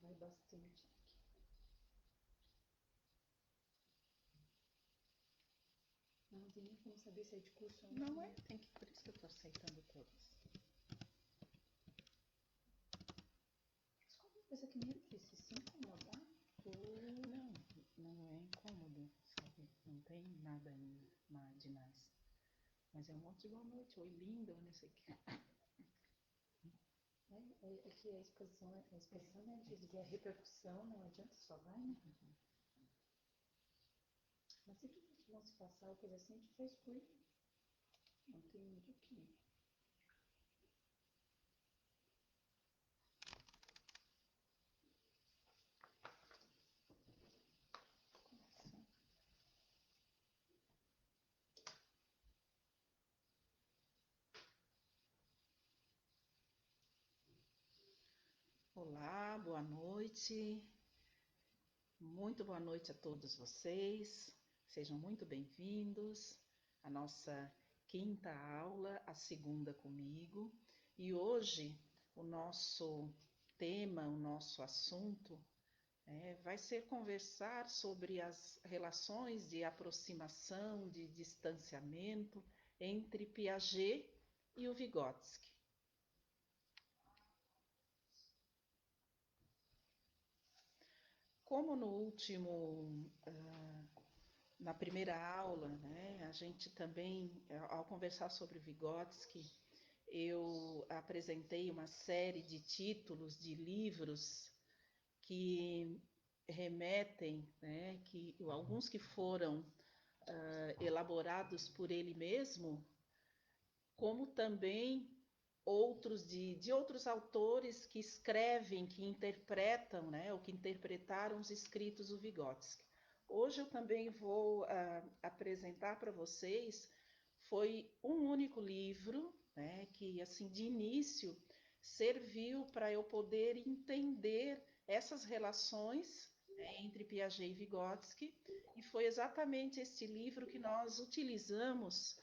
vai bastante aqui. Não tem nem como saber se é de curso ou não. Não é? Tem que, por isso que eu tô aceitando todas. Mas qualquer coisa que nem disse, se incomodar, Não é incômodo, sabe? Não tem nada demais. Mas é um monte de boa noite, oi lindo, não sei o que. é que a exposição, né, diz, a repercussão, não adianta só vai, né? Mas se tudo que vão se passar, ou coisa assim, a gente faz por não tem muito o que. Olá, boa noite. Muito boa noite a todos vocês. Sejam muito bem-vindos à nossa quinta aula, a segunda comigo. E hoje o nosso tema, o nosso assunto vai ser conversar sobre as relações de aproximação, de distanciamento entre Piaget e o Vygotsky. Como no último, na primeira aula, né, a gente também, ao conversar sobre Vygotsky, eu apresentei uma série de títulos de livros que remetem, né, que alguns que foram elaborados por ele mesmo, como também outros de outros autores que escrevem, que interpretam, né, ou que interpretaram os escritos do Vygotsky. Hoje eu também vou apresentar para vocês, foi um único livro, né, que assim de início serviu para eu poder entender essas relações, né, entre Piaget e Vygotsky, e foi exatamente este livro que nós utilizamos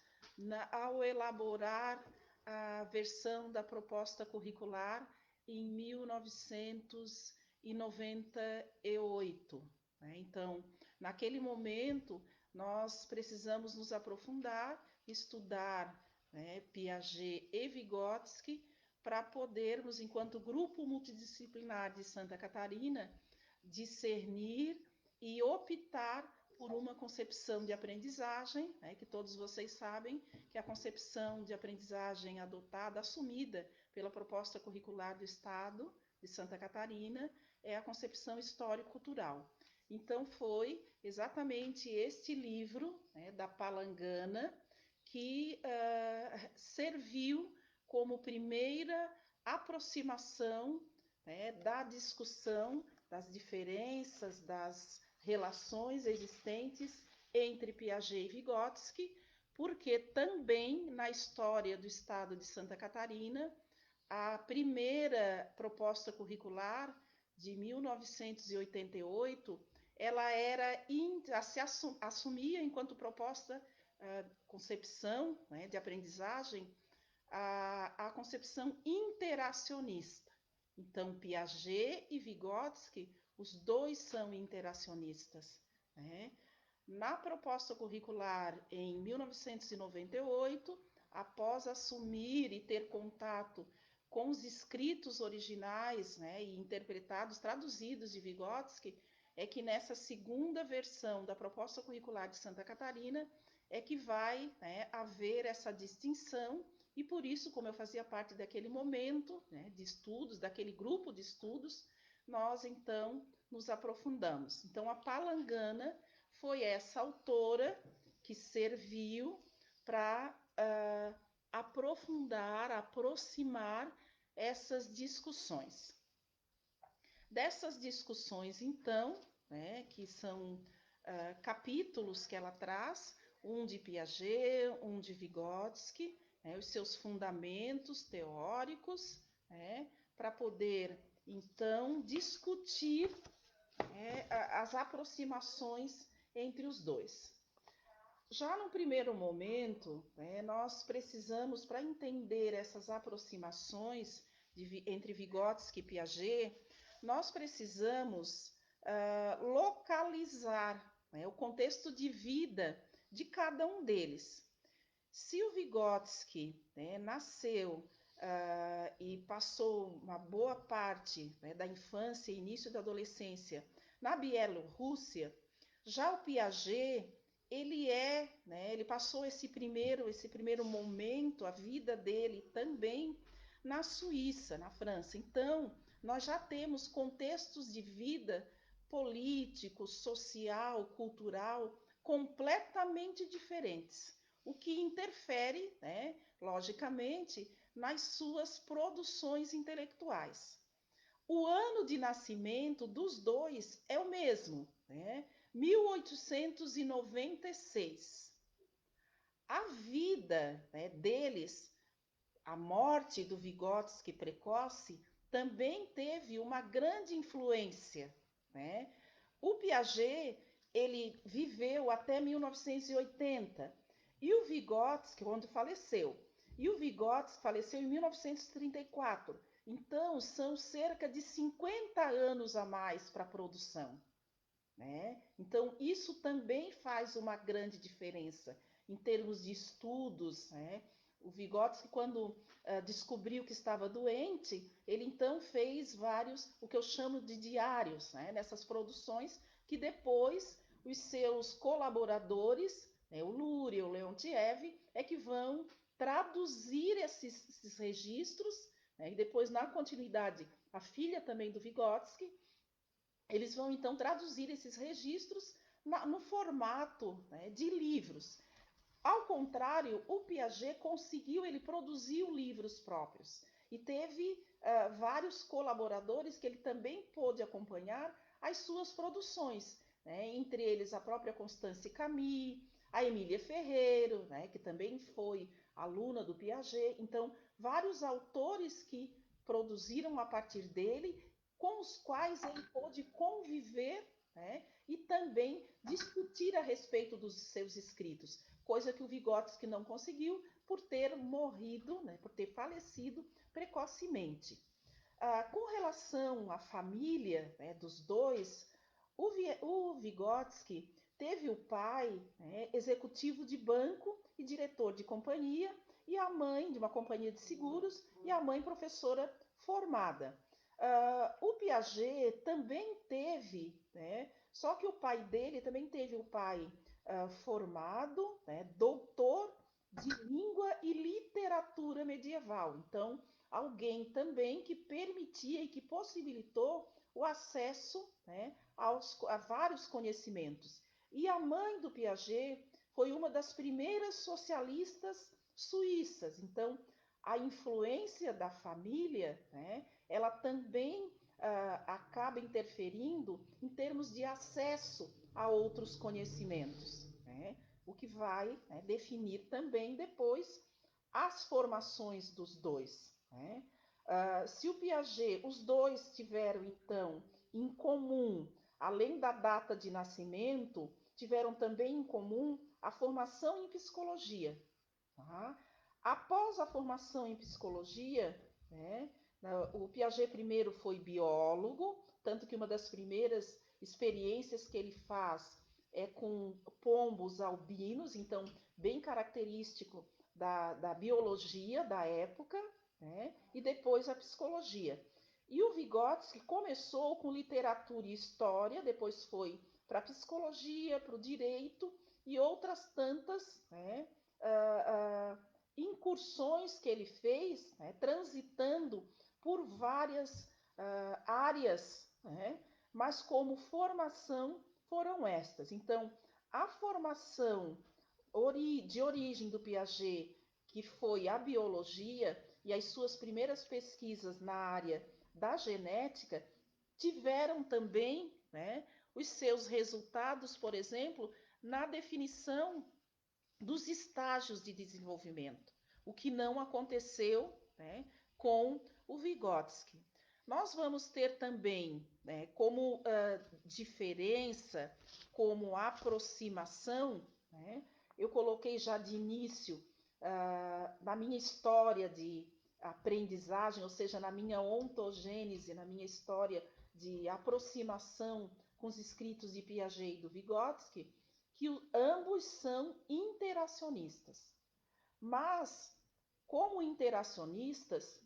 ao elaborar a versão da proposta curricular em 1998. Né? Então, naquele momento, nós precisamos nos aprofundar, estudar, né, Piaget e Vygotsky, para podermos, enquanto grupo multidisciplinar de Santa Catarina, discernir e optar por uma concepção de aprendizagem, né, que todos vocês sabem que a concepção de aprendizagem adotada, assumida pela proposta curricular do Estado de Santa Catarina, é a concepção histórico-cultural. Então, foi exatamente este livro, né, da Palangana, que serviu como primeira aproximação, né, da discussão das diferenças, das relações existentes entre Piaget e Vygotsky, porque também na história do Estado de Santa Catarina, a primeira proposta curricular de 1988, ela se assumia enquanto proposta, concepção, né, de aprendizagem, a concepção interacionista. Então, Piaget e Vygotsky, os dois são interacionistas, né? Na proposta curricular, em 1998, após assumir e ter contato com os escritos originais, né, e interpretados, traduzidos de Vygotsky, é que nessa segunda versão da proposta curricular de Santa Catarina é que vai, né, haver essa distinção, e por isso, como eu fazia parte daquele momento, né, de estudos, daquele grupo de estudos, nós então nos aprofundamos. Então, a Palangana foi essa autora que serviu para aprofundar, aproximar essas discussões. Dessas discussões, então, né, que são capítulos que ela traz, um de Piaget, um de Vygotsky, né, os seus fundamentos teóricos, né, para poder, então, discutir as aproximações entre os dois. Já no primeiro momento, né, nós precisamos, para entender essas aproximações entre Vygotsky e Piaget, nós precisamos localizar, né, o contexto de vida de cada um deles. Se o Vygotsky, né, nasceu e passou uma boa parte, né, da infância e início da adolescência na Bielorrússia, já o Piaget, ele passou esse primeiro momento, a vida dele também na Suíça, na França. Então, nós já temos contextos de vida político, social, cultural completamente diferentes, o que interfere, né, logicamente, nas suas produções intelectuais. O ano de nascimento dos dois é o mesmo, né? 1896. A vida, né, deles, a morte do Vygotsky precoce, também teve uma grande influência, né? O Piaget, ele viveu até 1980, e o Vygotsky, quando faleceu, e o Vygotsky faleceu em 1934. Então, são cerca de 50 anos a mais para a produção, né? Então, isso também faz uma grande diferença em termos de estudos, né? O Vygotsky, quando descobriu que estava doente, ele então fez vários, o que eu chamo de diários, né? Nessas produções, que depois os seus colaboradores, né, o Luria, o Leontiev, é que vão traduzir esses registros, né? E depois, na continuidade, a filha também do Vygotsky, eles vão então traduzir esses registros no formato, né, de livros. Ao contrário, o Piaget conseguiu, ele produziu livros próprios e teve vários colaboradores que ele também pôde acompanhar as suas produções, né, entre eles a própria Constance Camus, a Emília Ferreiro, né, que também foi aluna do Piaget. Então, vários autores que produziram a partir dele, com os quais ele pôde conviver, né, e também discutir a respeito dos seus escritos, coisa que o Vygotsky não conseguiu por ter morrido, né, por ter falecido precocemente. Com relação à família, né, dos dois, o Vygotsky teve o pai, né, executivo de banco e diretor de companhia, e a mãe de uma companhia de seguros, e a mãe professora formada. O Piaget também teve, né, só que o pai dele também teve o pai formado, né, doutor de língua e literatura medieval. Então, alguém também que permitia e que possibilitou o acesso, né, a vários conhecimentos. E a mãe do Piaget foi uma das primeiras socialistas suíças. Então, a influência da família, né, ela também acaba interferindo em termos de acesso a outros conhecimentos, né? O que vai, né, definir também depois as formações dos dois, né? Se o Piaget, os dois tiveram então em comum, além da data de nascimento, tiveram também em comum a formação em psicologia. Tá? Após a formação em psicologia, né, o Piaget primeiro foi biólogo, tanto que uma das primeiras experiências que ele faz é com pombos albinos, então bem característico da biologia da época, né, e depois a psicologia. E o Vygotsky começou com literatura e história, depois foi para a psicologia, para o direito e outras tantas, né, incursões que ele fez, né, transitando por várias áreas, né, mas como formação foram estas. Então, a formação de origem do Piaget, que foi a biologia, e as suas primeiras pesquisas na área da genética, tiveram também, né, os seus resultados, por exemplo, na definição dos estágios de desenvolvimento, o que não aconteceu, né, com o Vygotsky. Nós vamos ter também, né, como diferença, como aproximação, né, eu coloquei já de início na minha história de aprendizagem, ou seja, na minha ontogênese, na minha história de aproximação com os escritos de Piaget e do Vygotsky, que ambos são interacionistas. Mas, como interacionistas,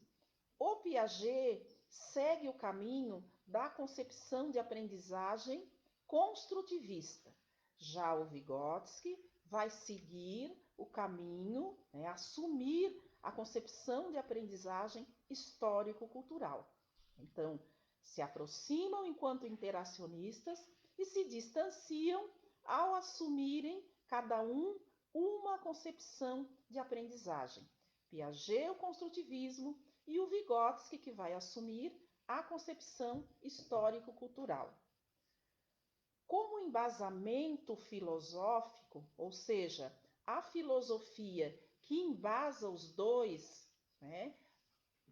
o Piaget segue o caminho da concepção de aprendizagem construtivista. Já o Vygotsky vai seguir o caminho, assumir a concepção de aprendizagem histórico-cultural. Então, se aproximam enquanto interacionistas e se distanciam ao assumirem cada um uma concepção de aprendizagem. Piaget, o construtivismo, e o Vygotsky, que vai assumir a concepção histórico-cultural. Como embasamento filosófico, ou seja, a filosofia que embasa os dois,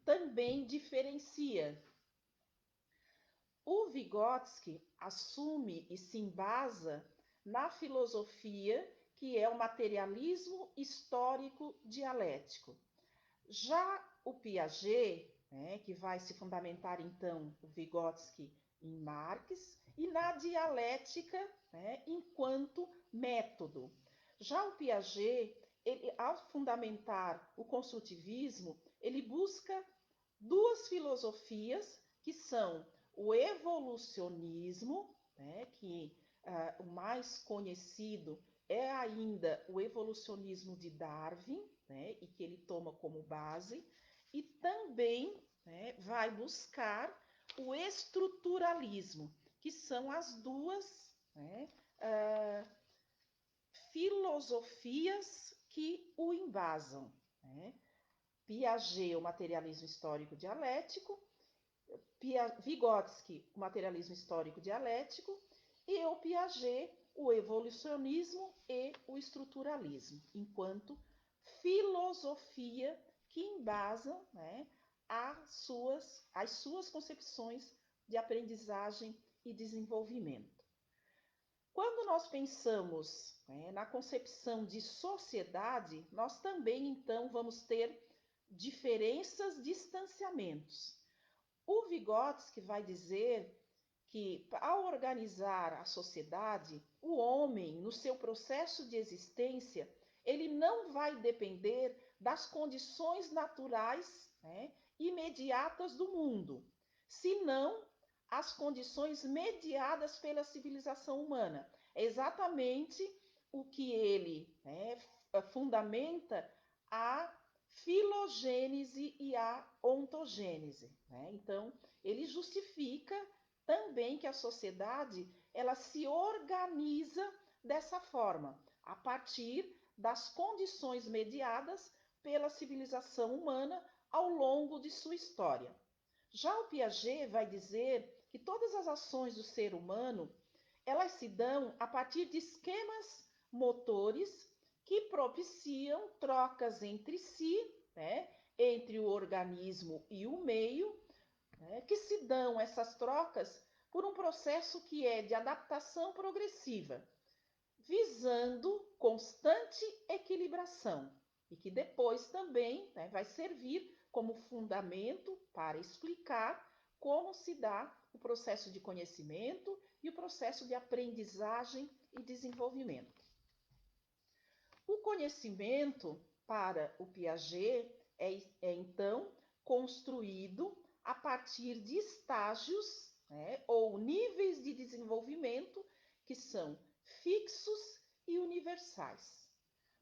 também diferencia. O Vygotsky assume e se embasa na filosofia que é o materialismo histórico dialético. Já o Piaget, que vai se fundamentar então o Vygotsky em Marx e na dialética, enquanto método. Já o Piaget, ao fundamentar o construtivismo, ele busca duas filosofias que são o evolucionismo, que o mais conhecido é ainda o evolucionismo de Darwin, e que ele toma como base, e também vai buscar o estruturalismo, que são as duas filosofias que o embasam. Piaget, o materialismo histórico dialético, Vygotsky, o materialismo histórico dialético, e o Piaget, o evolucionismo e o estruturalismo, enquanto filosofia que embasa as suas concepções de aprendizagem e desenvolvimento. Quando nós pensamos na concepção de sociedade, nós também, então, vamos ter diferenças, distanciamentos. O Vygotsky vai dizer que, ao organizar a sociedade, o homem, no seu processo de existência, ele não vai depender das condições naturais imediatas do mundo, senão as condições mediadas pela civilização humana. É exatamente o que ele fundamenta a filogênese e a ontogênese. Então, ele justifica também que a sociedade ela se organiza dessa forma, a partir das condições mediadas pela civilização humana ao longo de sua história. Já o Piaget vai dizer que todas as ações do ser humano elas se dão a partir de esquemas motores que propiciam trocas entre si, entre o organismo e o meio, que se dão essas trocas por um processo que é de adaptação progressiva, visando constante equilibração, e que depois também vai servir como fundamento para explicar como se dá o processo de conhecimento e o processo de aprendizagem e desenvolvimento. O conhecimento, para o Piaget, é então construído a partir de estágios ou níveis de desenvolvimento que são fixos e universais.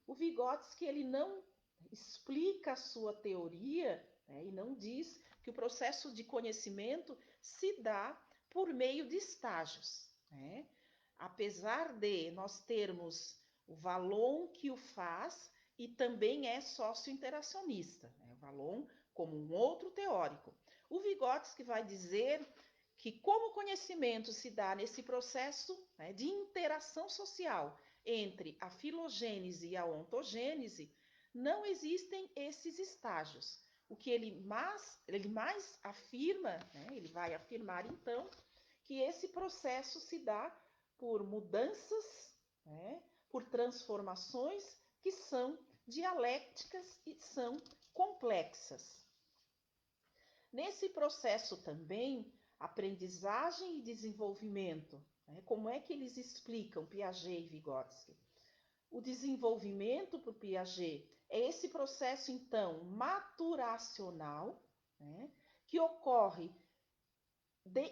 O Vygotsky ele não explica a sua teoria e não diz que o processo de conhecimento se dá por meio de estágios. Apesar de nós termos o Vallon que o faz e também é sócio-interacionista, o Vallon como um outro teórico. O Vygotsky vai dizer que como o conhecimento se dá nesse processo de interação social entre a filogênese e a ontogênese, não existem esses estágios. O que ele mais afirma, ele vai afirmar então, que esse processo se dá por mudanças, por transformações que são dialéticas e são complexas. Nesse processo também, aprendizagem e desenvolvimento. Né? Como é que eles explicam Piaget e Vygotsky? O desenvolvimento para o Piaget é esse processo, então, maturacional, né, que ocorre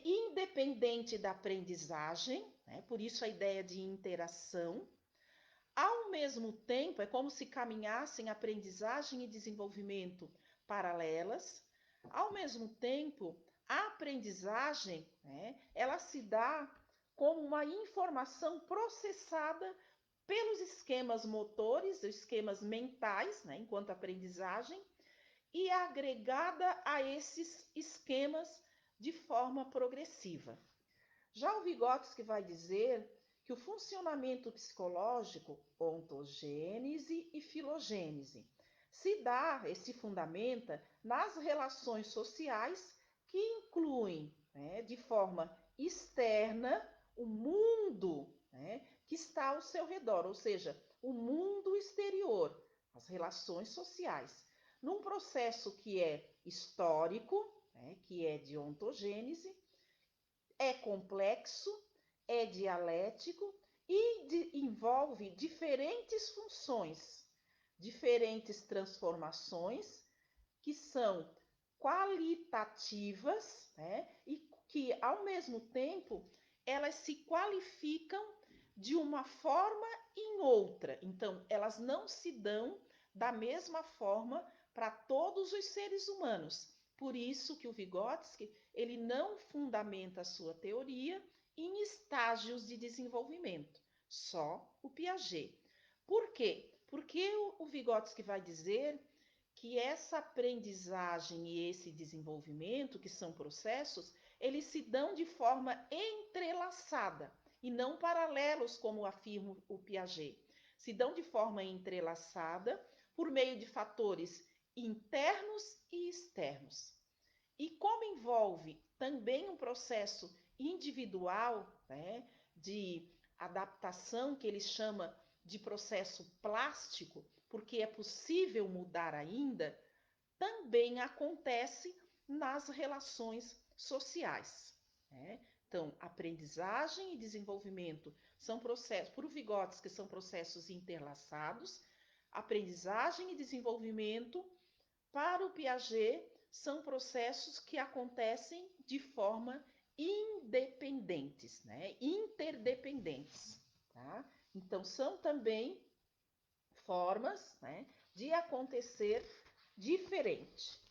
independente da aprendizagem, né, por isso a ideia de interação. Ao mesmo tempo, é como se caminhassem aprendizagem e desenvolvimento paralelas. Ao mesmo tempo, a aprendizagem, né, ela se dá como uma informação processada pelos esquemas motores, esquemas mentais, né, enquanto aprendizagem, e agregada a esses esquemas de forma progressiva. Já o Vygotsky vai dizer que o funcionamento psicológico, ontogênese e filogênese, se fundamenta nas relações sociais que incluem, né, de forma externa o mundo, né, que está ao seu redor, ou seja, o mundo exterior, as relações sociais, num processo que é histórico, né, que é de ontogênese, é complexo, é dialético e envolve diferentes funções, diferentes transformações que são qualitativas, né, e que, ao mesmo tempo, elas se qualificam de uma forma em outra. Então, elas não se dão da mesma forma para todos os seres humanos. Por isso que o Vygotsky ele não fundamenta a sua teoria em estágios de desenvolvimento, só o Piaget. Por quê? Porque o Vygotsky vai dizer que essa aprendizagem e esse desenvolvimento, que são processos, eles se dão de forma entrelaçada e não paralelos, como afirma o Piaget. Se dão de forma entrelaçada por meio de fatores internos e externos. E como envolve também um processo individual, né, de adaptação, que ele chama de processo plástico, porque é possível mudar ainda, também acontece nas relações sociais. Né? Então, aprendizagem e desenvolvimento são processos, por Vygotsky, são processos interlaçados. Aprendizagem e desenvolvimento, para o Piaget, são processos que acontecem de forma independentes, né? Interdependentes. Tá? Então, são também formas, né, de acontecer diferente.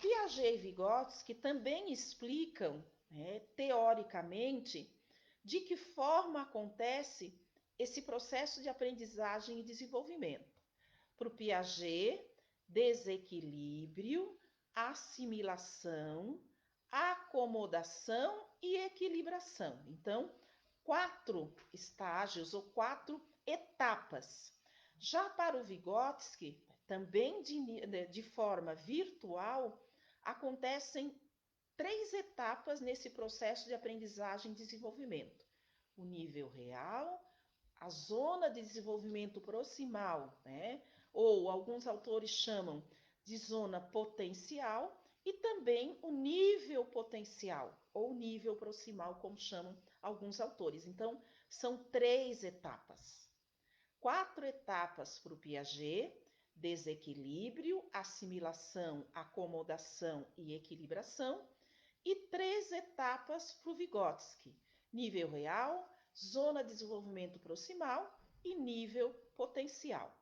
Piaget e Vygotsky também explicam, né, teoricamente, de que forma acontece esse processo de aprendizagem e desenvolvimento. Para o Piaget, desequilíbrio, assimilação, acomodação e equilibração. Então, 4 estágios ou 4 etapas. Já para o Vygotsky, também de forma virtual, acontecem 3 etapas nesse processo de aprendizagem e desenvolvimento. O nível real, a zona de desenvolvimento proximal, né? Ou alguns autores chamam de zona potencial, e também o nível potencial, ou nível proximal, como chamam alguns autores. Então, são 3 etapas. 4 etapas para o Piaget: desequilíbrio, assimilação, acomodação e equilibração. E 3 etapas para o Vygotsky: nível real, zona de desenvolvimento proximal e nível potencial.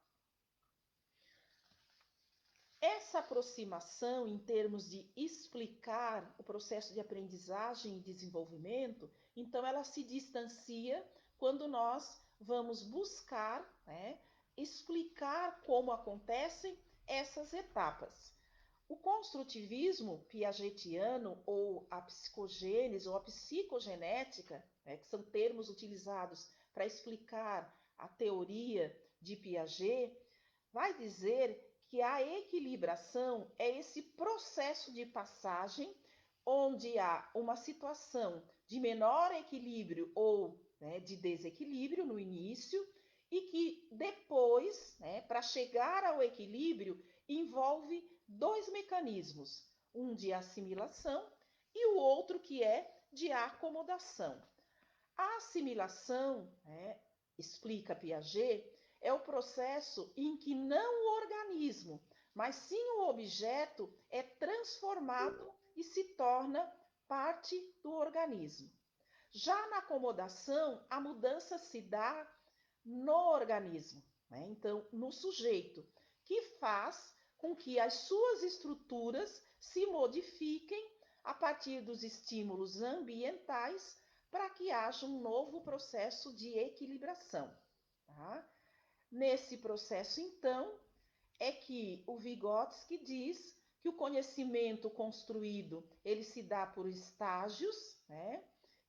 Essa aproximação, em termos de explicar o processo de aprendizagem e desenvolvimento, então ela se distancia quando nós vamos buscar, né, explicar como acontecem essas etapas. O construtivismo piagetiano, ou a psicogênese, ou a psicogenética, né, que são termos utilizados para explicar a teoria de Piaget, vai dizer que a equilibração é esse processo de passagem onde há uma situação de menor equilíbrio ou, né, de desequilíbrio no início, e que depois, né, para chegar ao equilíbrio, envolve 2 mecanismos, um de assimilação e o outro que é de acomodação. A assimilação, explica Piaget, é o processo em que não o organismo, mas sim o objeto é transformado e se torna parte do organismo. Já na acomodação, a mudança se dá no organismo, então no sujeito, que faz com que as suas estruturas se modifiquem a partir dos estímulos ambientais para que haja um novo processo de equilibração. Tá? Nesse processo, então, é que o Vygotsky diz que o conhecimento construído ele se dá por estágios,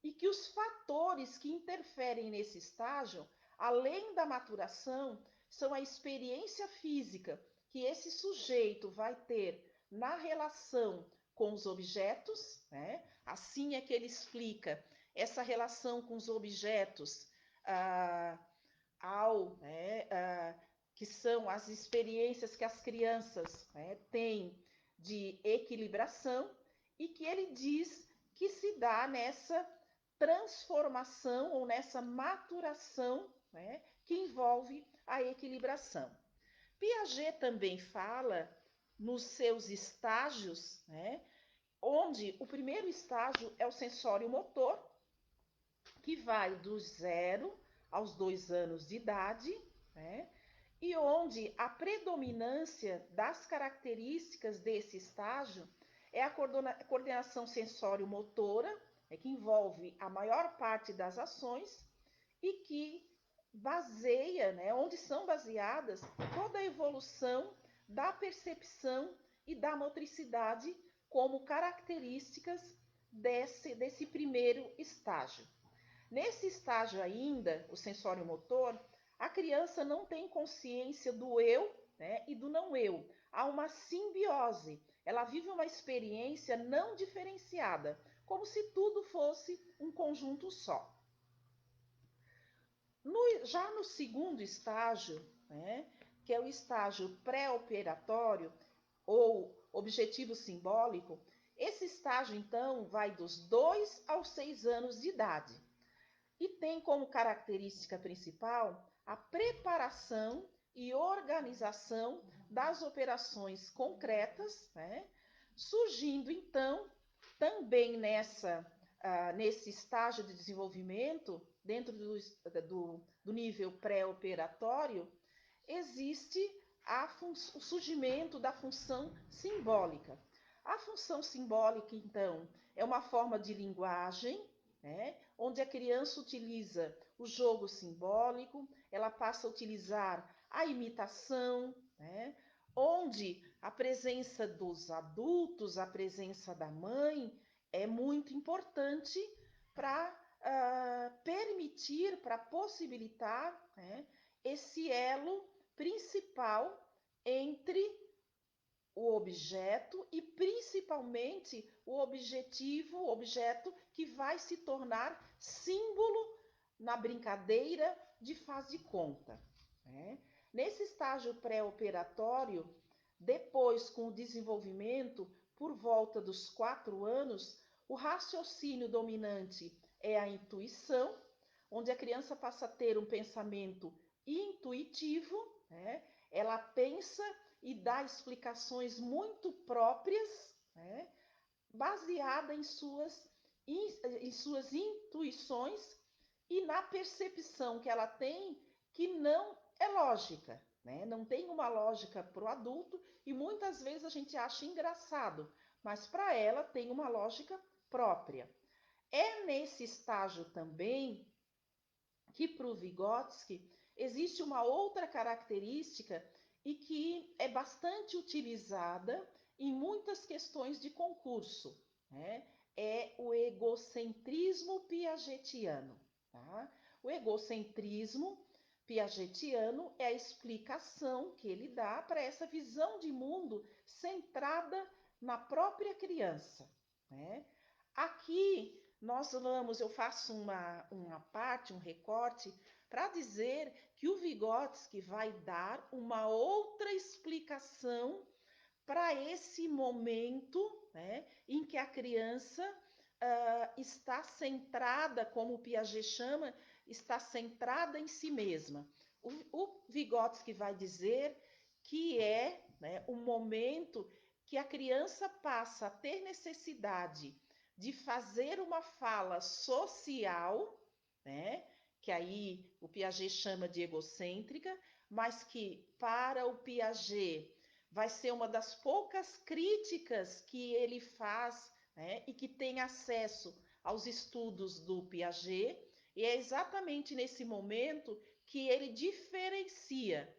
e que os fatores que interferem nesse estágio, além da maturação, são a experiência física que esse sujeito vai ter na relação com os objetos, assim é que ele explica essa relação com os objetos que são as experiências que as crianças têm de equilibração, e que ele diz que se dá nessa transformação ou nessa maturação que envolve a equilibração. Piaget também fala nos seus estágios, onde o primeiro estágio é o sensório motor, que vai do 0 aos 2 anos de idade, e onde a predominância das características desse estágio é a coordenação sensório-motora, que envolve a maior parte das ações e que baseia, onde são baseadas toda a evolução da percepção e da motricidade como características desse primeiro estágio. Nesse estágio ainda, o sensório-motor, a criança não tem consciência do eu e do não eu. Há uma simbiose. Ela vive uma experiência não diferenciada, como se tudo fosse um conjunto só. Já no segundo estágio, que é o estágio pré-operatório ou objetivo simbólico, esse estágio, então, vai dos 2 aos 6 anos de idade e tem como característica principal a preparação e organização das operações concretas, surgindo, então, também nesse estágio de desenvolvimento, dentro do nível pré-operatório, existe o surgimento da função simbólica. A função simbólica, então, é uma forma de linguagem, onde a criança utiliza o jogo simbólico, ela passa a utilizar a imitação, onde a presença dos adultos, a presença da mãe é muito importante para permitir, para possibilitar esse elo principal entre o objeto e principalmente o objeto que vai se tornar símbolo na brincadeira de faz de conta. Nesse estágio pré-operatório, depois com o desenvolvimento, por volta dos 4 anos, o raciocínio dominante é a intuição, onde a criança passa a ter um pensamento intuitivo, ela pensa e dá explicações muito próprias, baseada em suas intuições e na percepção que ela tem, que não é lógica, não tem uma lógica para o adulto, e muitas vezes a gente acha engraçado, mas para ela tem uma lógica própria. É nesse estágio também que para o Vygotsky existe uma outra característica e que é bastante utilizada em muitas questões de concurso, é o egocentrismo piagetiano. Tá? O egocentrismo piagetiano é a explicação que ele dá para essa visão de mundo centrada na própria criança. Aqui eu faço uma parte, um recorte, para dizer que o Vygotsky vai dar uma outra explicação para esse momento, né, em que a criança está centrada, como o Piaget chama, está centrada em si mesma. O Vygotsky vai dizer que é, né, um momento que a criança passa a ter necessidade de fazer uma fala social, né, que aí o Piaget chama de egocêntrica, mas que para o Piaget vai ser uma das poucas críticas que ele faz, né, e que tem acesso aos estudos do Piaget, e é exatamente nesse momento que ele diferencia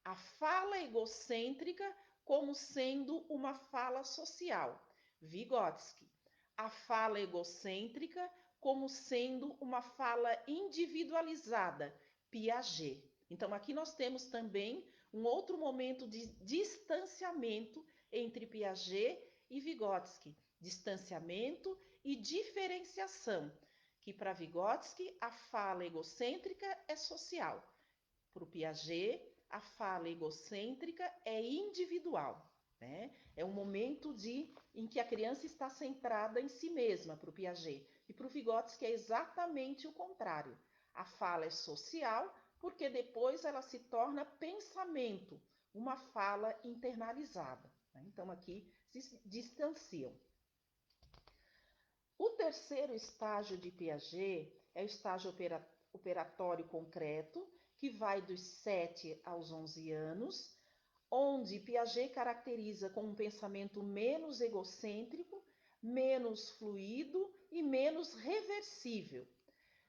a fala egocêntrica como sendo uma fala social, Vygotsky, a fala egocêntrica como sendo uma fala individualizada, Piaget. Então, aqui nós temos também um outro momento de distanciamento entre Piaget e Vygotsky, distanciamento e diferenciação, que para Vygotsky a fala egocêntrica é social, para o Piaget a fala egocêntrica é individual, né? É um momento em que a criança está centrada em si mesma, para o Piaget, e para o Vygotsky é exatamente o contrário. A fala é social, porque depois ela se torna pensamento, uma fala internalizada, né? Então aqui se distanciam. O terceiro estágio de Piaget é o estágio operatório concreto, que vai dos 7 aos 11 anos, onde Piaget caracteriza com um pensamento menos egocêntrico, menos fluido e menos reversível.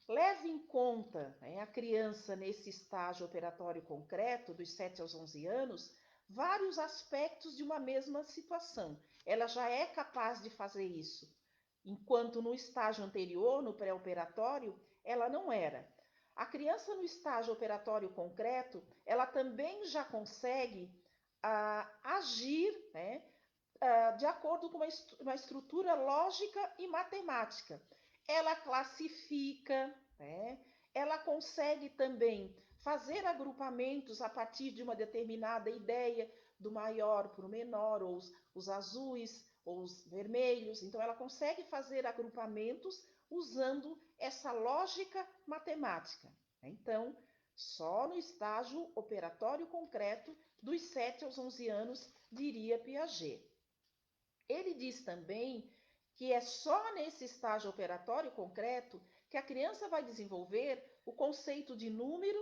Leve em conta, né, a criança nesse estágio operatório concreto, dos 7 aos 11 anos, vários aspectos de uma mesma situação. Ela já é capaz de fazer isso, enquanto no estágio anterior, no pré-operatório, ela não era. A criança no estágio operatório concreto, ela também já consegue agir, né, de acordo com uma estrutura lógica e matemática. Ela classifica, né, ela consegue também fazer agrupamentos a partir de uma determinada ideia, do maior para o menor, ou os azuis, ou os vermelhos. Então, ela consegue fazer agrupamentos usando essa lógica matemática. Então, só no estágio operatório concreto, dos 7 aos 11 anos, diria Piaget. Ele diz também que é só nesse estágio operatório concreto que a criança vai desenvolver o conceito de número,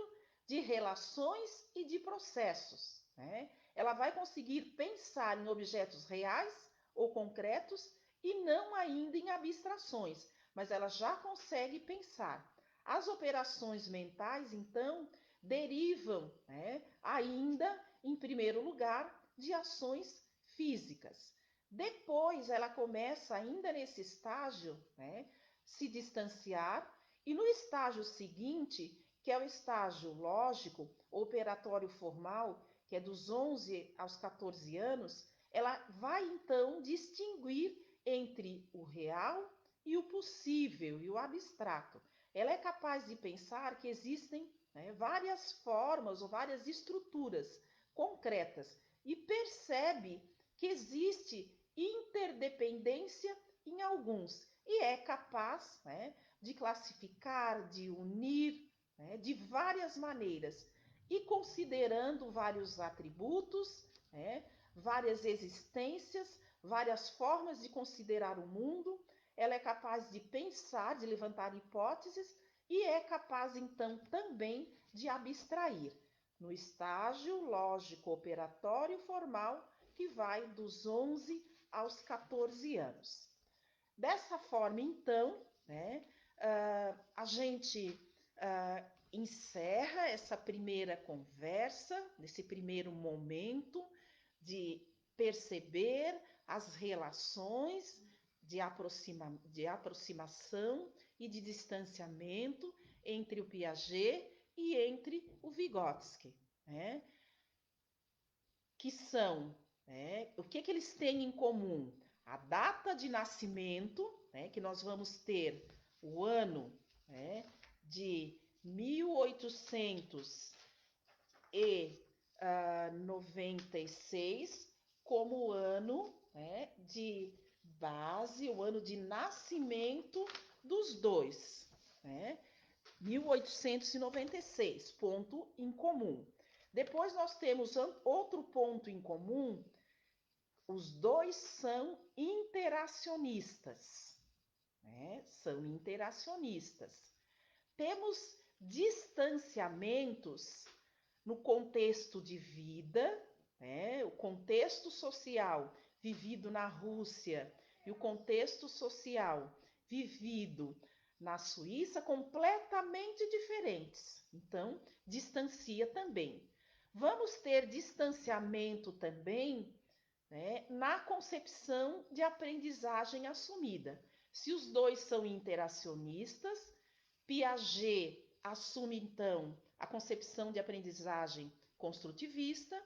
de relações e de processos, né? Ela vai conseguir pensar em objetos reais ou concretos e não ainda em abstrações, mas ela já consegue pensar. As operações mentais, então, derivam, né, ainda, em primeiro lugar, de ações físicas. Depois ela começa, ainda nesse estágio, né, se distanciar, e no estágio seguinte, que é o estágio lógico, operatório formal, que é dos 11 aos 14 anos, ela vai então distinguir entre o real e o possível e o abstrato. Ela é capaz de pensar que existem, né, várias formas ou várias estruturas concretas e percebe que existe interdependência em alguns e é capaz, né, de classificar, de unir, né, de várias maneiras e considerando vários atributos, né, várias existências, várias formas de considerar o mundo, ela é capaz de pensar, de levantar hipóteses e é capaz então também de abstrair no estágio lógico operatório formal, que vai dos 11 aos 14 anos. Dessa forma, então, né, a gente encerra essa primeira conversa, nesse primeiro momento de perceber as relações de aproximação e de distanciamento entre o Piaget e entre o Vygotsky, né? Que são, né, o que eles têm em comum? A data de nascimento, né, que nós vamos ter o ano, né, de 1896, como o ano, né, de base, o ano de nascimento dos dois, né? 1896, ponto em comum. Depois nós temos outro ponto em comum, os dois são interacionistas, né? São interacionistas. Temos distanciamentos no contexto de vida, né? O contexto social vivido na Rússia e o contexto social vivido na Suíça completamente diferentes. Então, distancia também. Vamos ter distanciamento também, né, na concepção de aprendizagem assumida. Se os dois são interacionistas, Piaget assume, então, a concepção de aprendizagem construtivista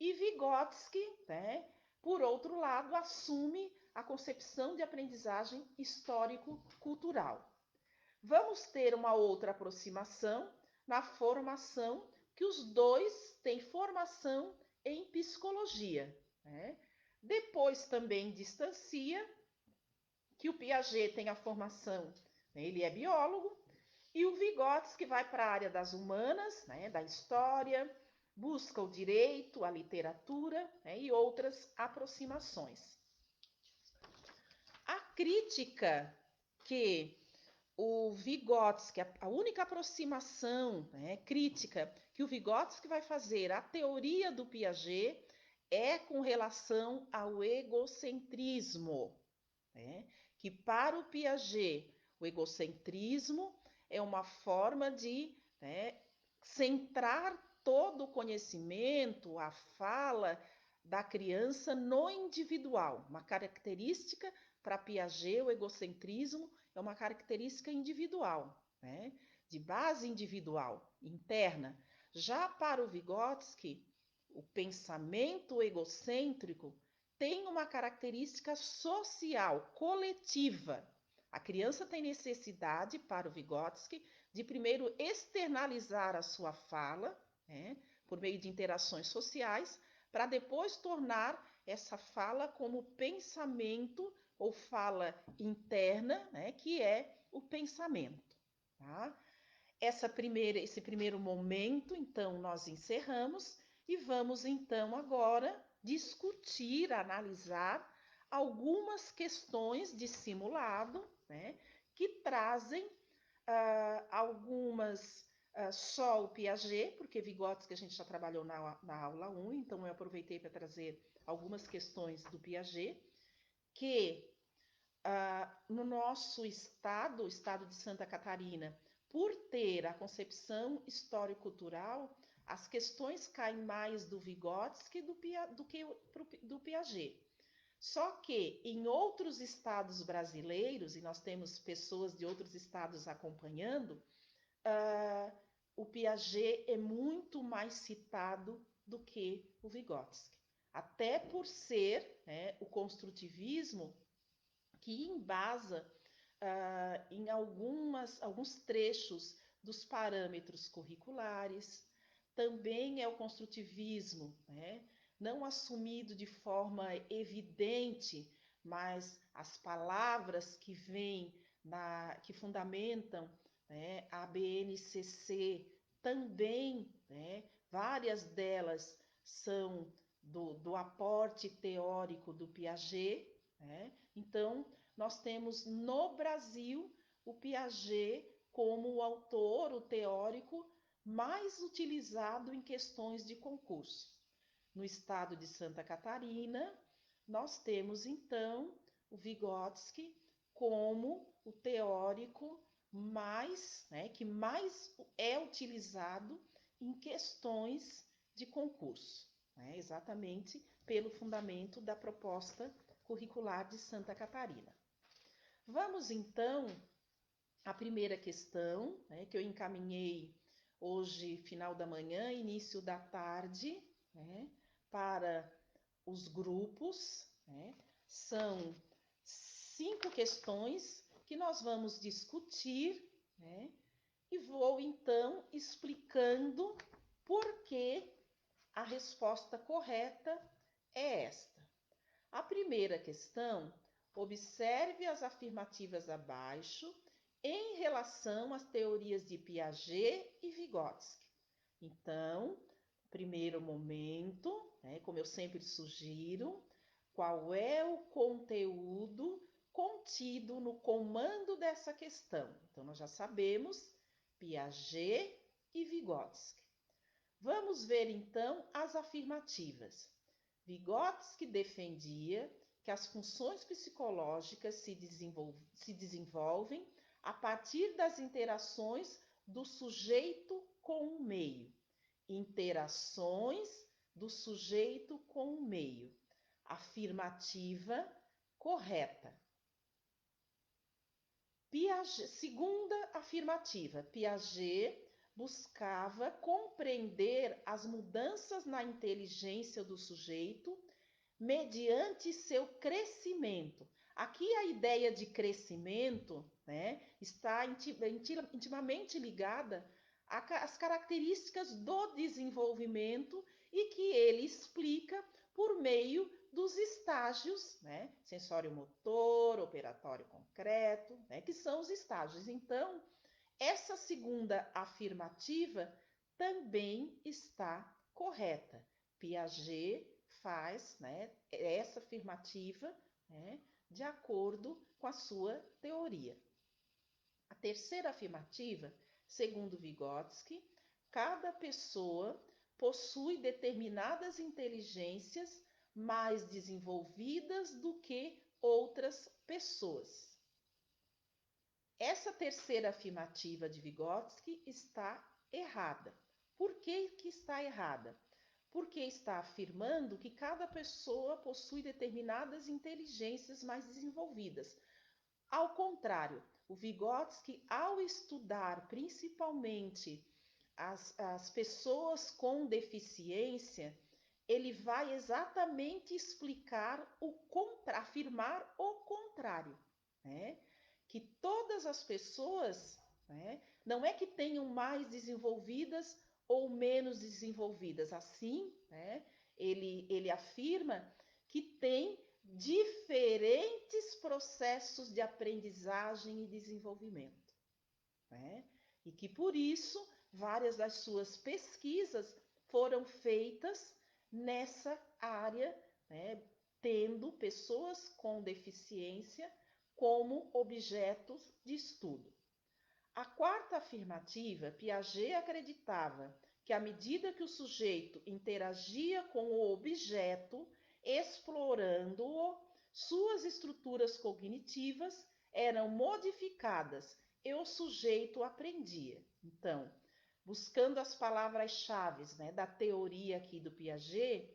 e Vygotsky, né, por outro lado, assume a concepção de aprendizagem histórico-cultural. Vamos ter uma outra aproximação na formação, que os dois têm formação em psicologia, né? Depois também distancia que o Piaget tem a formação, né, ele é biólogo, e o Vygotsky vai para a área das humanas, né, da história, busca o direito, a literatura, né, e outras aproximações. A crítica que o Vygotsky, a única aproximação, né, crítica que o Vygotsky vai fazer à teoria do Piaget é com relação ao egocentrismo, né, que para o Piaget o egocentrismo é uma forma de, né, centrar todo o conhecimento, a fala da criança no individual. Uma característica para Piaget, o egocentrismo é uma característica individual, né, de base individual, interna. Já para o Vygotsky, o pensamento egocêntrico tem uma característica social, coletiva. A criança tem necessidade, para o Vygotsky, de primeiro externalizar a sua fala, né, por meio de interações sociais, para depois tornar essa fala como pensamento ou fala interna, né, que é o pensamento. Tá? Esse primeiro momento, então, nós encerramos e vamos, então, agora discutir, analisar algumas questões de simulado, né, que trazem algumas só o Piaget, porque Vygotsky a gente já trabalhou na aula 1, então eu aproveitei para trazer algumas questões do Piaget, que no nosso estado, o estado de Santa Catarina, por ter a concepção histórico-cultural, as questões caem mais do Vygotsky do que do Piaget. Só que em outros estados brasileiros, e nós temos pessoas de outros estados acompanhando, o Piaget é muito mais citado do que o Vygotsky. Até por ser, né, o construtivismo que embasa em alguns trechos dos parâmetros curriculares. Também é o construtivismo, né, não assumido de forma evidente, mas as palavras que vêm, que fundamentam, né, a BNCC também, né, várias delas são do aporte teórico do Piaget, né? Então, nós temos no Brasil o Piaget como o autor, o teórico mais utilizado em questões de concurso. No estado de Santa Catarina, nós temos então o Vygotsky como o teórico mais, né, que mais é utilizado em questões de concurso, né, exatamente pelo fundamento da proposta curricular de Santa Catarina. Vamos então à primeira questão, né, que eu encaminhei hoje, final da manhã, início da tarde, né, para os grupos, né? São 5 questões que nós vamos discutir, né? E vou então explicando por que a resposta correta é esta. A primeira questão, observe as afirmativas abaixo em relação às teorias de Piaget e Vygotsky. Então, primeiro momento, né, como eu sempre sugiro, qual é o conteúdo contido no comando dessa questão? Então, nós já sabemos Piaget e Vygotsky. Vamos ver então as afirmativas. Vygotsky defendia que as funções psicológicas se desenvolvem a partir das interações do sujeito com o meio. Interações do sujeito com o meio. Afirmativa correta. Segunda afirmativa, Piaget buscava compreender as mudanças na inteligência do sujeito mediante seu crescimento. Aqui a ideia de crescimento, né, está intimamente ligada às características do desenvolvimento e que ele explica por meio dos estágios, né, sensório-motor, operatório-concreto, né, que são os estágios. Então, essa segunda afirmativa também está correta. Piaget faz, né, essa afirmativa, né, de acordo com a sua teoria. A terceira afirmativa, segundo Vygotsky, cada pessoa possui determinadas inteligências mais desenvolvidas do que outras pessoas. Essa terceira afirmativa de Vygotsky está errada. Por que está errada? Porque está afirmando que cada pessoa possui determinadas inteligências mais desenvolvidas. Ao contrário, o Vygotsky, ao estudar principalmente as pessoas com deficiência, ele vai exatamente explicar afirmar o contrário, né? Que todas as pessoas, né, não é que tenham mais desenvolvidas ou menos desenvolvidas. Assim, né, ele afirma que tem diferentes processos de aprendizagem e desenvolvimento, né? E que por isso várias das suas pesquisas foram feitas nessa área, né, tendo pessoas com deficiência como objetos de estudo. A quarta afirmativa, Piaget acreditava que à medida que o sujeito interagia com o objeto, explorando-o, suas estruturas cognitivas eram modificadas e o sujeito aprendia. Então, buscando as palavras-chave, né, da teoria aqui do Piaget,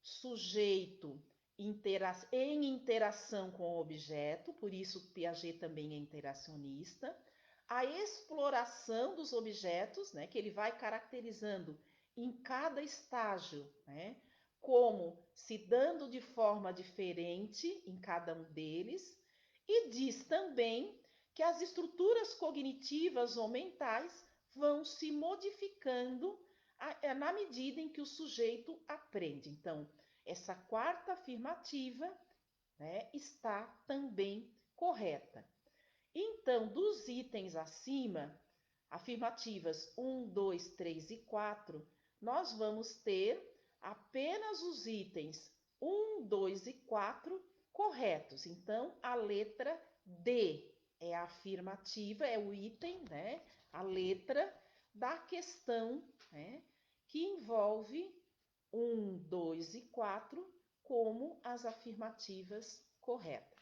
sujeito em interação com o objeto, por isso Piaget também é interacionista, a exploração dos objetos, né, que ele vai caracterizando em cada estágio, né, como se dando de forma diferente em cada um deles, e diz também que as estruturas cognitivas ou mentais vão se modificando na medida em que o sujeito aprende. Então, essa quarta afirmativa, né, está também correta. Então, dos itens acima, afirmativas 1, 2, 3 e 4, nós vamos ter apenas os itens 1, 2 e 4 corretos. Então, a letra D é a afirmativa, é o item, né, a letra da questão, né, que envolve 1, 2 e 4 como as afirmativas corretas.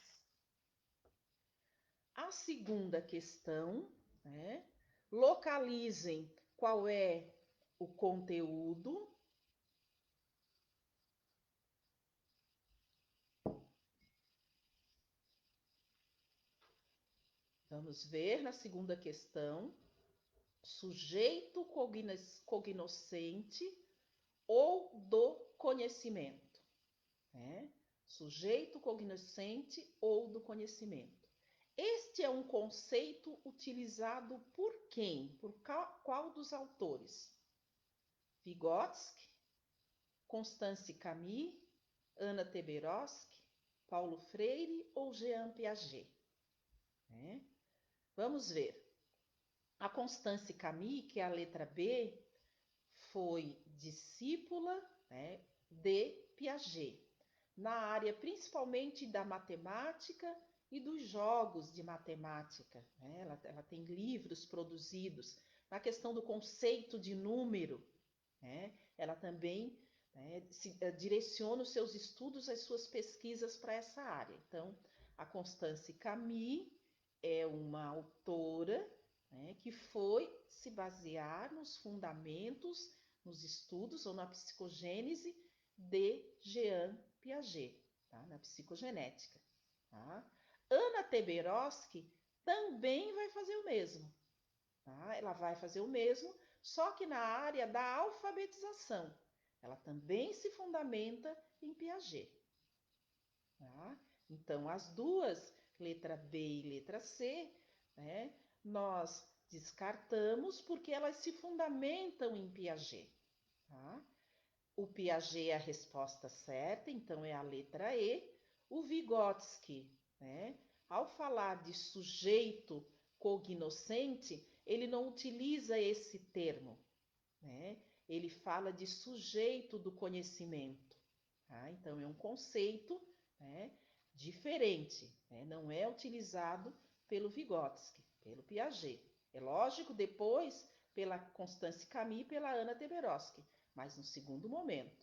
A segunda questão, né, localizem qual é o conteúdo. Vamos ver na segunda questão, sujeito cognoscente ou do conhecimento, né? Sujeito cognoscente ou do conhecimento. Este é um conceito utilizado por quem? Por qual dos autores? Vygotsky, Constance Camus, Ana Teberoski, Paulo Freire ou Jean Piaget? Né? Vamos ver. A Constance Camille, que é a letra B, foi discípula, né, de Piaget, na área principalmente da matemática e dos jogos de matemática. Né? Ela tem livros produzidos na questão do conceito de número. Né? Ela também, né, direciona os seus estudos, as suas pesquisas para essa área. Então, a Constance Camille é uma autora, né, que foi se basear nos fundamentos, nos estudos ou na psicogênese de Jean Piaget, tá? Na psicogenética. Tá? Ana Teberoski também vai fazer o mesmo. Tá? Ela vai fazer o mesmo, só que na área da alfabetização. Ela também se fundamenta em Piaget. Tá? Então, as duas, letra B e letra C, né, nós descartamos porque elas se fundamentam em Piaget. Tá? O Piaget é a resposta certa, então é a letra E. O Vygotsky, né, ao falar de sujeito cognoscente, ele não utiliza esse termo. Né? Ele fala de sujeito do conhecimento. Tá? Então, é um conceito, né, diferente, né? Não é utilizado pelo Vygotsky, pelo Piaget. É lógico, depois pela Constance Camille e pela Ana Teberoski, mas no segundo momento.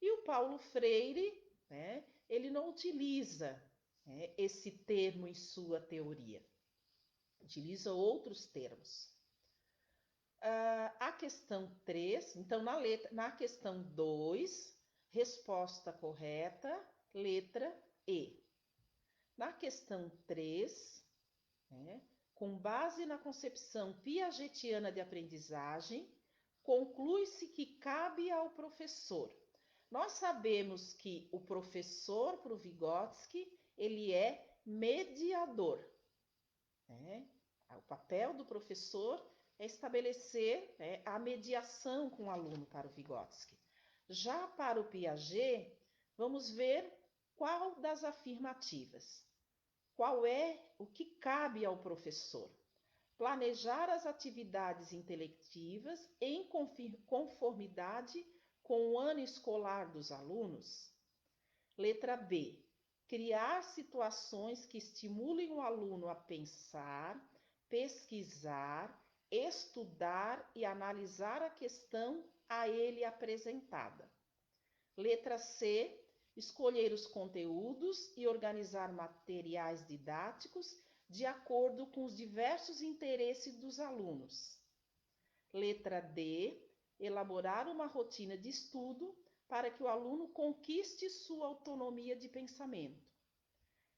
E o Paulo Freire, né, ele não utiliza, né, esse termo em sua teoria. Utiliza outros termos. A questão 3, então na questão 2, resposta correta, letra E. Na questão 3, né, com base na concepção piagetiana de aprendizagem, conclui-se que cabe ao professor. Nós sabemos que o professor, para o Vygotsky, ele é mediador. Né? O papel do professor é estabelecer, né, a mediação com o aluno para o Vygotsky. Já para o Piaget, vamos ver qual das afirmativas. Qual é o que cabe ao professor? Planejar as atividades intelectivas em conformidade com o ano escolar dos alunos. Letra B. Criar situações que estimulem o aluno a pensar, pesquisar, estudar e analisar a questão a ele apresentada. Letra C. Escolher os conteúdos e organizar materiais didáticos de acordo com os diversos interesses dos alunos. Letra D. Elaborar uma rotina de estudo para que o aluno conquiste sua autonomia de pensamento.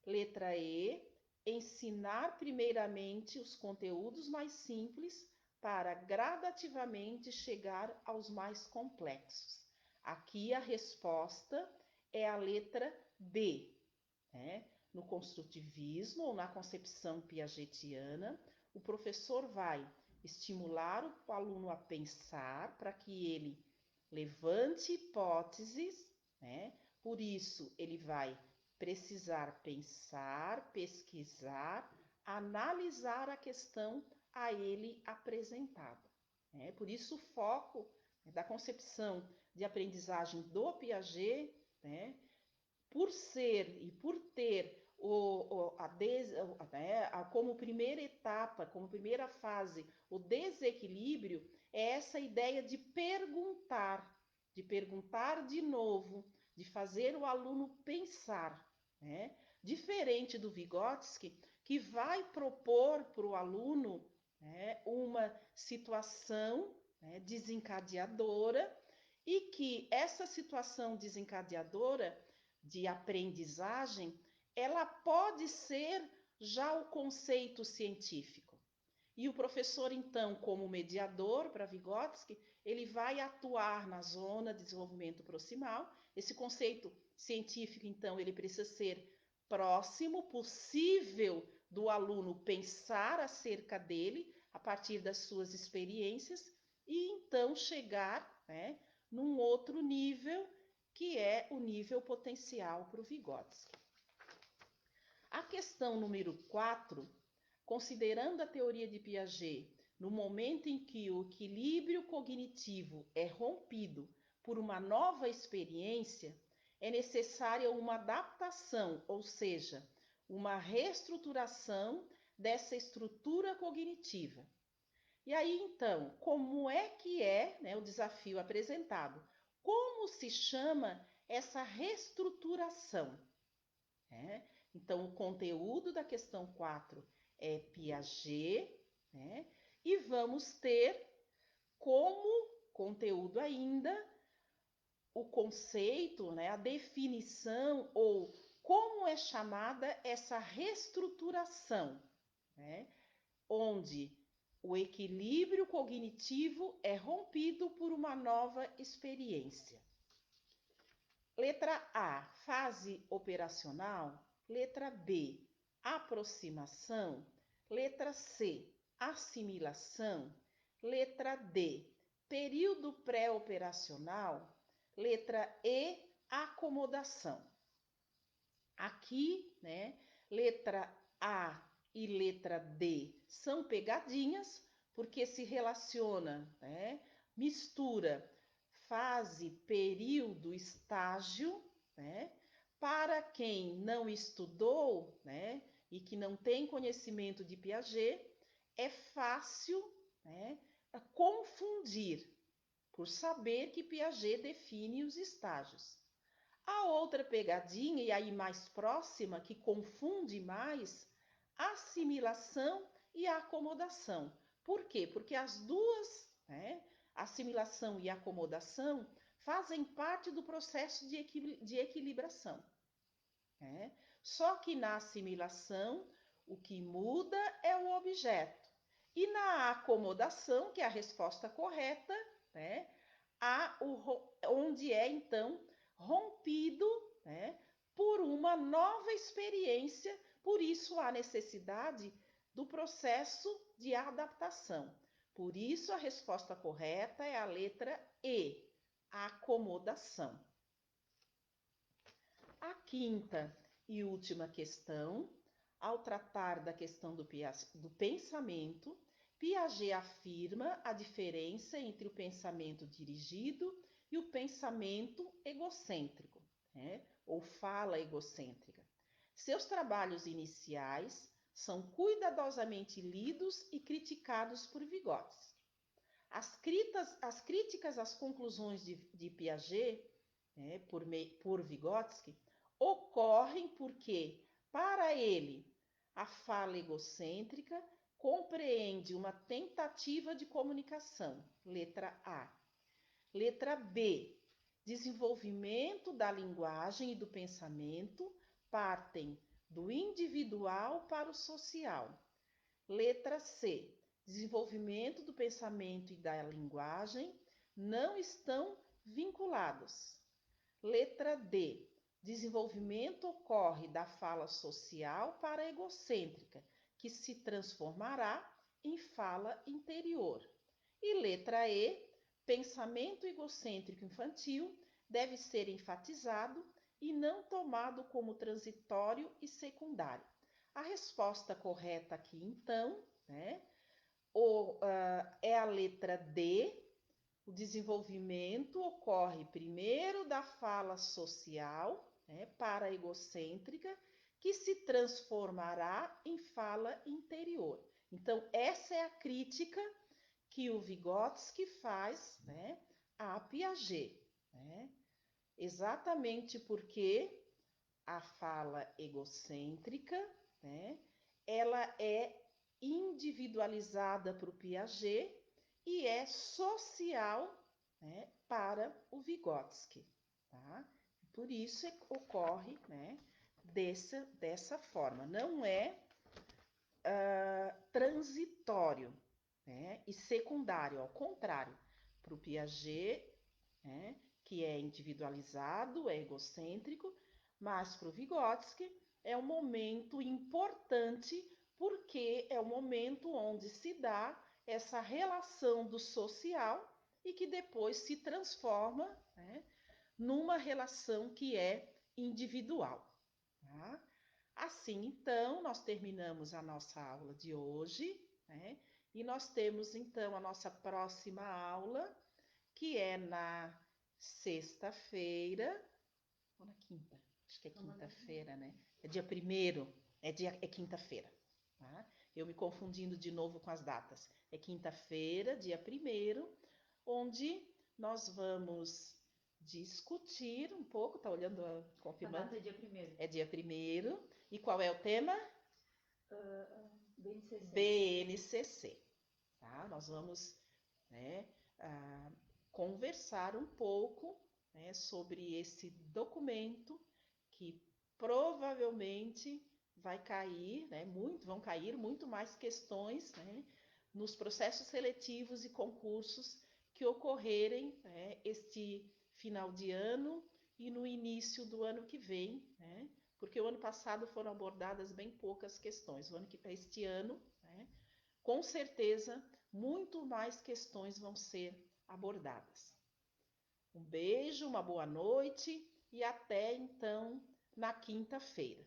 Letra E. Ensinar primeiramente os conteúdos mais simples para gradativamente chegar aos mais complexos. Aqui a resposta é a letra B. Né? No construtivismo ou na concepção piagetiana, o professor vai estimular o aluno a pensar para que ele levante hipóteses, né? Por isso, ele vai precisar pensar, pesquisar, analisar a questão a ele apresentada. Né? Por isso, o foco, né, da concepção de aprendizagem do Piaget, né, por ser e por ter como primeira etapa, como primeira fase, o desequilíbrio, é essa ideia de perguntar de novo, de fazer o aluno pensar. Né? Diferente do Vygotsky, que vai propor para o aluno, né, uma situação, né, desencadeadora, e que essa situação desencadeadora de aprendizagem, ela pode ser já o conceito científico. E o professor, então, como mediador para Vygotsky, ele vai atuar na zona de desenvolvimento proximal. Esse conceito científico, então, ele precisa ser próximo, possível do aluno pensar acerca dele a partir das suas experiências e então chegar, né, num outro nível que é o nível potencial para o Vygotsky. A questão número 4, considerando a teoria de Piaget, no momento em que o equilíbrio cognitivo é rompido por uma nova experiência, é necessária uma adaptação, ou seja, uma reestruturação dessa estrutura cognitiva. E aí, então, como é que é, né, o desafio apresentado? Como se chama essa reestruturação? Então, o conteúdo da questão 4 é Piaget, né? E vamos ter como conteúdo ainda o conceito, né, a definição ou como é chamada essa reestruturação, né, onde o equilíbrio cognitivo é rompido por uma nova experiência. Letra A, fase operacional. Letra B, aproximação. Letra C, assimilação. Letra D, período pré-operacional. Letra E, acomodação. Aqui, né, letra A e letra D são pegadinhas, porque se relaciona, né, mistura fase, período, estágio, né? Para quem não estudou, né, e que não tem conhecimento de Piaget, é fácil, né, confundir, por saber que Piaget define os estágios. A outra pegadinha, e aí mais próxima, que confunde mais, assimilação e acomodação. Por quê? Porque as duas, né, assimilação e acomodação, fazem parte do processo de equilibração. Né? Só que na assimilação, o que muda é o objeto. E na acomodação, que é a resposta correta, né, onde é então rompido, né, por uma nova experiência, por isso há necessidade do processo de adaptação. Por isso a resposta correta é a letra E, acomodação. A quinta e última questão, ao tratar da questão do pensamento, Piaget afirma a diferença entre o pensamento dirigido e o pensamento egocêntrico, né? Ou fala egocêntrica. Seus trabalhos iniciais são cuidadosamente lidos e criticados por Vygotsky. As críticas às conclusões de Piaget, né, por Vygotsky, ocorrem porque, para ele, a fala egocêntrica compreende uma tentativa de comunicação, letra A. Letra B, desenvolvimento da linguagem e do pensamento partem do individual para o social. Letra C, desenvolvimento do pensamento e da linguagem não estão vinculados. Letra D, desenvolvimento ocorre da fala social para a egocêntrica, que se transformará em fala interior. E letra E, pensamento egocêntrico infantil deve ser enfatizado e não tomado como transitório e secundário. A resposta correta aqui, então, né, é a letra D. O desenvolvimento ocorre primeiro da fala social, né, para a egocêntrica, que se transformará em fala interior. Então, essa é a crítica que o Vygotsky faz, né, a Piaget, né? Exatamente porque a fala egocêntrica, né, ela é individualizada para o Piaget e é social, né, para o Vygotsky. Tá? Por isso ocorre, né, dessa forma. Não é transitório, né, e secundário, ao contrário. Para o Piaget, né, que é individualizado, é egocêntrico, mas para o Vygotsky é um momento importante porque é o momento onde se dá essa relação do social e que depois se transforma, né, numa relação que é individual. Tá? Assim, então, nós terminamos a nossa aula de hoje, né? E nós temos, então, a nossa próxima aula, que é na sexta-feira, ou na quinta? Acho que é quinta-feira, né? É dia 1º, é quinta-feira. Tá? Eu me confundindo de novo com as datas. É quinta-feira, dia 1º, onde nós vamos discutir um pouco, tá olhando, confirmando? A data é dia 1º. É dia 1º. E qual é o tema? BNCC. BNCC. Tá? Nós vamos, né, conversar um pouco, né, sobre esse documento que provavelmente vai cair, né, vão cair muito mais questões, né, nos processos seletivos e concursos que ocorrerem, né, este final de ano e no início do ano que vem, né, porque o ano passado foram abordadas bem poucas questões. Este ano, né, com certeza, muito mais questões vão ser abordadas. Um beijo, uma boa noite e até então na quinta-feira.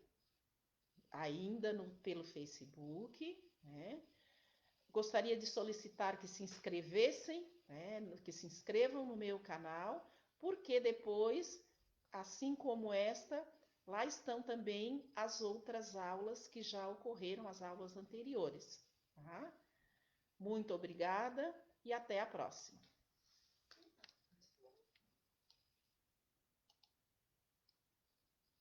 Ainda pelo Facebook, né? Gostaria de solicitar que se inscrevessem, né? Que se inscrevam no meu canal, porque depois, assim como esta, lá estão também as outras aulas que já ocorreram, as aulas anteriores. Tá? Muito obrigada e até a próxima.